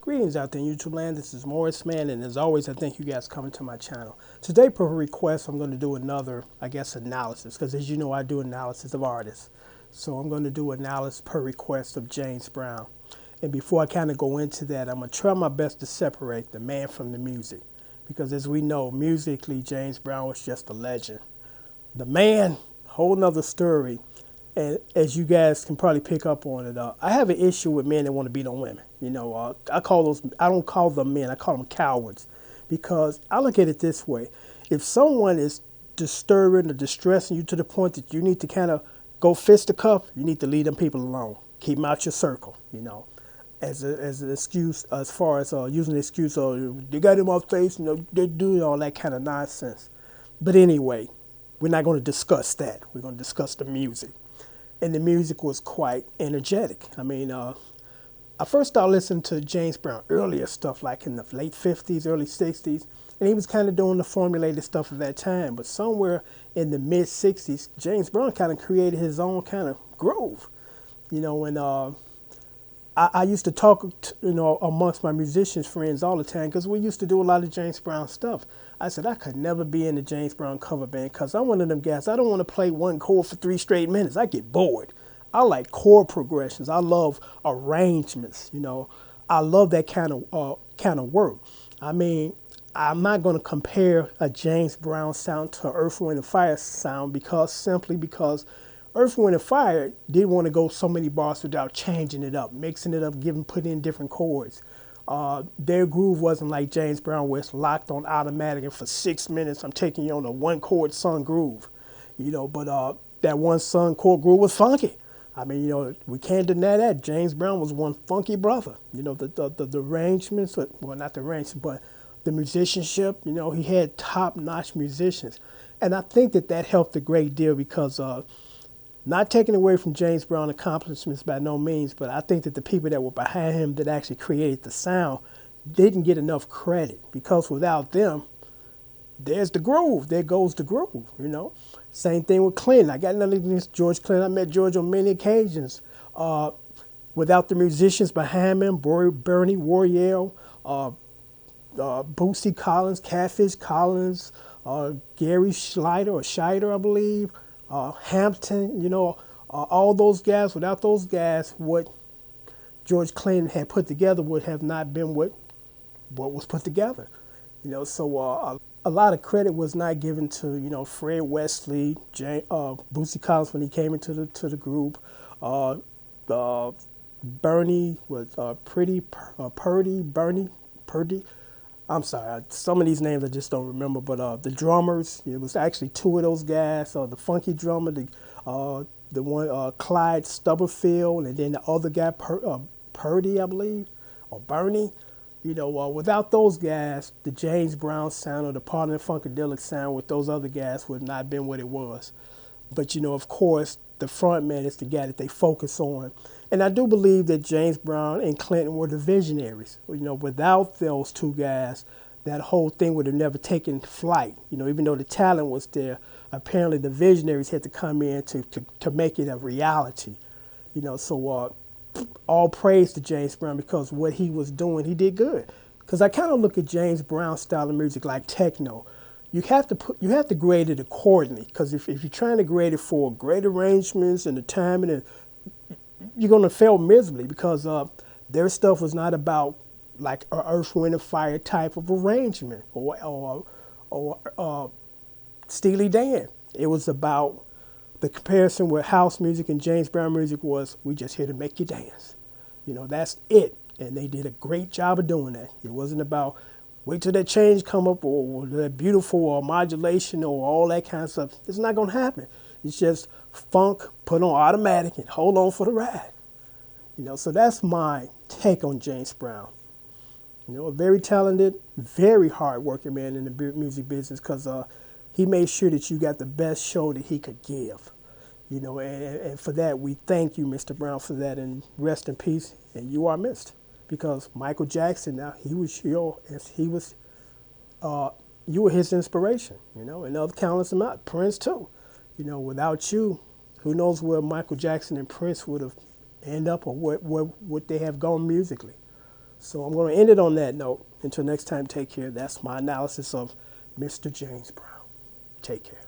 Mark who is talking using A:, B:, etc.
A: Greetings out there in YouTube land. This is Morris Man, and as always, I thank you guys for coming to my channel. Today, per request, I'm going to do another, analysis, because as you know, I do analysis of artists. So I'm going to do analysis per request of James Brown. And before I kind of go into that, I'm going to try my best to separate the man from the music, because as we know, musically, James Brown was just a legend. The man, whole nother story. And as you guys can probably pick up on it, I have an issue with men that want to beat on women. I don't call them men, I call them cowards. Because I look at it this way. If someone is disturbing or distressing you to the point that you need to kind of go fist the cuff, you need to leave them people alone. Keep them out your circle, as an excuse, as far as using the excuse of, they got in my face, they're doing all that kind of nonsense. But anyway, we're not going to discuss that. We're going to discuss the music. And the music was quite energetic. I first started listening to James Brown earlier stuff like in the late 50s, early 60s, and he was kind of doing the formulated stuff of that time. But somewhere in the mid 60s, James Brown kind of created his own kind of groove. And I used to talk, amongst my musicians friends all the time because we used to do a lot of James Brown stuff. I said I could never be in the James Brown cover band because I'm one of them guys. I don't want to play one chord for 3 straight minutes. I get bored. I like chord progressions. I love arrangements. I love that kind of work. I'm not going to compare a James Brown sound to Earth, Wind, and Fire sound simply because Earth, Wind, and Fire didn't want to go so many bars without changing it up, mixing it up, putting in different chords. Their groove wasn't like James Brown, where it's locked on automatic, and for 6 minutes I'm taking you on a one chord sung groove. But that one sung chord groove was funky. We can't deny that. James Brown was one funky brother. The arrangements, well, not the arrangements, but the musicianship, he had top-notch musicians. And I think that helped a great deal because not taking away from James Brown's accomplishments by no means, but I think that the people that were behind him that actually created the sound didn't get enough credit because without them, there's the groove. There goes the groove. Same thing with Clinton. I got nothing against George Clinton. I met George on many occasions. Without the musicians behind him, Bernie Worrell, Bootsy Collins, Catfish Collins, Gary Scheider, I believe, Hampton, all those guys. Without those guys, what George Clinton had put together would have not been what was put together. A lot of credit was not given to Fred Wesley, Bootsy Collins when he came into the group. Bernie was Purdy. I'm sorry, some of these names I just don't remember. But the drummers, it was actually 2 of those guys. The funky drummer, the one Clyde Stubblefield, and then the other guy Purdy, I believe, or Bernie. Without those guys, the James Brown sound or the Parliament Funkadelic sound with those other guys would not have been what it was. But, of course, the front man is the guy that they focus on. And I do believe that James Brown and Clinton were the visionaries. Without those 2 guys, that whole thing would have never taken flight. Even though the talent was there, apparently the visionaries had to come in to make it a reality. So all praise to James Brown because what he was doing, he did good. Because I kind of look at James Brown's style of music like techno. You have to grade it accordingly. Because if you're trying to grade it for great arrangements and the timing, and you're gonna fail miserably because their stuff was not about like an Earth, Wind, and Fire type of arrangement or Steely Dan. It was about the comparison with house music and James Brown music was we just here to make you dance. That's it. And they did a great job of doing that. It wasn't about wait till that change come up or that beautiful or modulation or all that kind of stuff. It's not going to happen. It's just funk put on automatic and hold on for the ride. So that's my take on James Brown. A very talented, very hard-working man in the music business because he made sure that you got the best show that he could give. And for that, we thank you, Mr. Brown, for that, and rest in peace, and you are missed. Because Michael Jackson, now, you were his inspiration, and other countless amount, Prince too. Without you, who knows where Michael Jackson and Prince would have ended up or what they have gone musically. So I'm going to end it on that note. Until next time, take care. That's my analysis of Mr. James Brown. Take care.